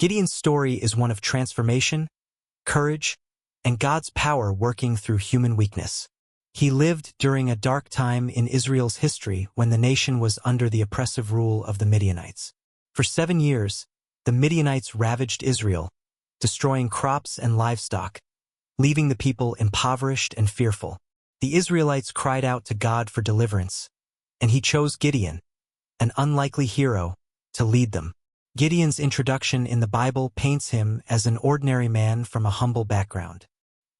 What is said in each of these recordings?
Gideon's story is one of transformation, courage, and God's power working through human weakness. He lived during a dark time in Israel's history when the nation was under the oppressive rule of the Midianites. For 7 years, the Midianites ravaged Israel, destroying crops and livestock, leaving the people impoverished and fearful. The Israelites cried out to God for deliverance, and he chose Gideon, an unlikely hero, to lead them. Gideon's introduction in the Bible paints him as an ordinary man from a humble background.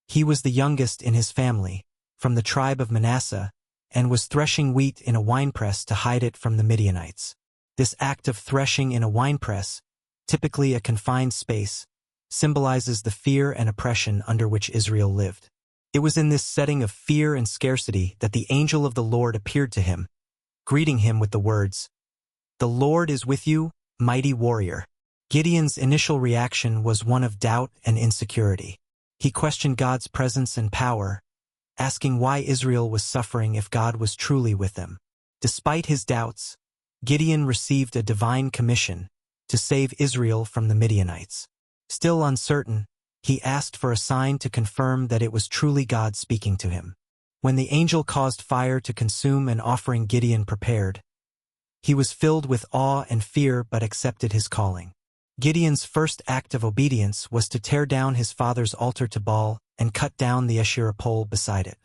He was the youngest in his family, from the tribe of Manasseh, and was threshing wheat in a winepress to hide it from the Midianites. This act of threshing in a winepress, typically a confined space, symbolizes the fear and oppression under which Israel lived. It was in this setting of fear and scarcity that the angel of the Lord appeared to him, greeting him with the words, "The Lord is with you, mighty warrior." Gideon's initial reaction was one of doubt and insecurity. He questioned God's presence and power, asking why Israel was suffering if God was truly with them. Despite his doubts, Gideon received a divine commission to save Israel from the Midianites. Still uncertain, he asked for a sign to confirm that it was truly God speaking to him. When the angel caused fire to consume an offering Gideon prepared, he was filled with awe and fear but accepted his calling. Gideon's first act of obedience was to tear down his father's altar to Baal and cut down the Asherah pole beside it.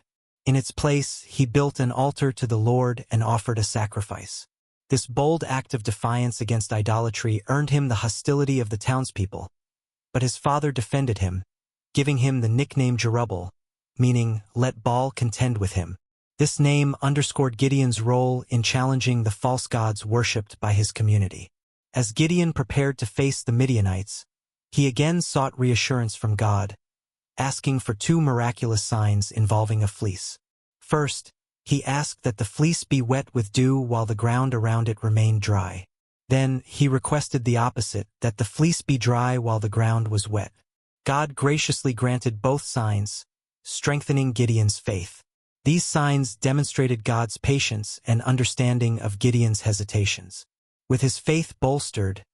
In its place, he built an altar to the Lord and offered a sacrifice. This bold act of defiance against idolatry earned him the hostility of the townspeople, but his father defended him, giving him the nickname Jerubbaal, meaning, "Let Baal contend with him." This name underscored Gideon's role in challenging the false gods worshipped by his community. As Gideon prepared to face the Midianites, he again sought reassurance from God, asking for 2 miraculous signs involving a fleece. First, he asked that the fleece be wet with dew while the ground around it remained dry. Then, he requested the opposite, that the fleece be dry while the ground was wet. God graciously granted both signs, strengthening Gideon's faith. These signs demonstrated God's patience and understanding of Gideon's hesitations. With his faith bolstered,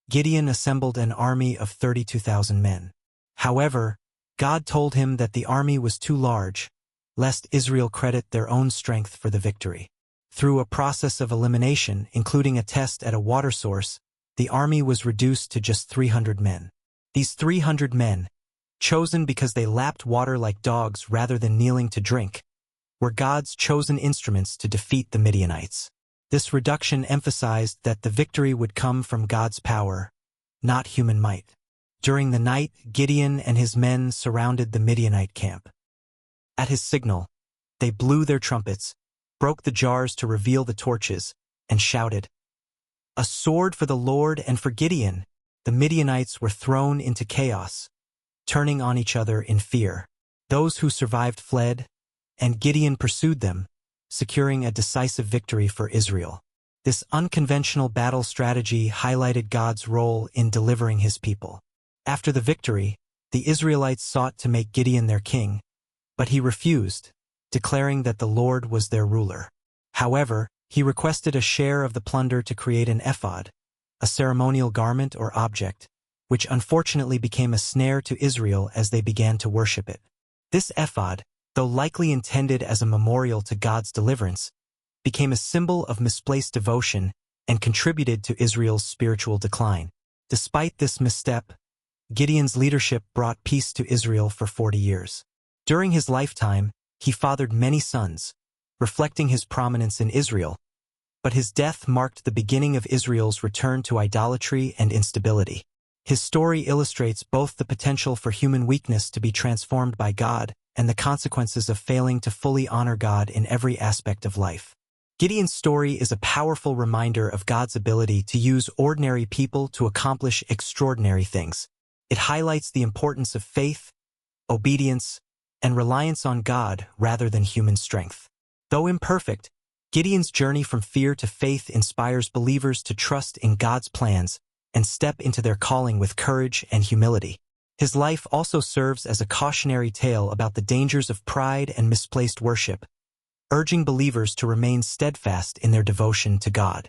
Gideon assembled an army of 32,000 men. However, God told him that the army was too large, lest Israel credit their own strength for the victory. Through a process of elimination, including a test at a water source, the army was reduced to just 300 men. These 300 men, chosen because they lapped water like dogs rather than kneeling to drink, were God's chosen instruments to defeat the Midianites. This reduction emphasized that the victory would come from God's power, not human might. During the night, Gideon and his men surrounded the Midianite camp. At his signal, they blew their trumpets, broke the jars to reveal the torches, and shouted, "A sword for the Lord and for Gideon!" The Midianites were thrown into chaos, turning on each other in fear. Those who survived fled, and Gideon pursued them, securing a decisive victory for Israel. This unconventional battle strategy highlighted God's role in delivering his people. After the victory, the Israelites sought to make Gideon their king, but he refused, declaring that the Lord was their ruler. However, he requested a share of the plunder to create an ephod, a ceremonial garment or object, which unfortunately became a snare to Israel as they began to worship it. This ephod, though likely intended as a memorial to God's deliverance, became a symbol of misplaced devotion and contributed to Israel's spiritual decline. Despite this misstep, Gideon's leadership brought peace to Israel for 40 years. During his lifetime, he fathered many sons, reflecting his prominence in Israel, but his death marked the beginning of Israel's return to idolatry and instability. His story illustrates both the potential for human weakness to be transformed by God and the consequences of failing to fully honor God in every aspect of life. Gideon's story is a powerful reminder of God's ability to use ordinary people to accomplish extraordinary things. It highlights the importance of faith, obedience, and reliance on God rather than human strength. Though imperfect, Gideon's journey from fear to faith inspires believers to trust in God's plans and step into their calling with courage and humility. His life also serves as a cautionary tale about the dangers of pride and misplaced worship, urging believers to remain steadfast in their devotion to God.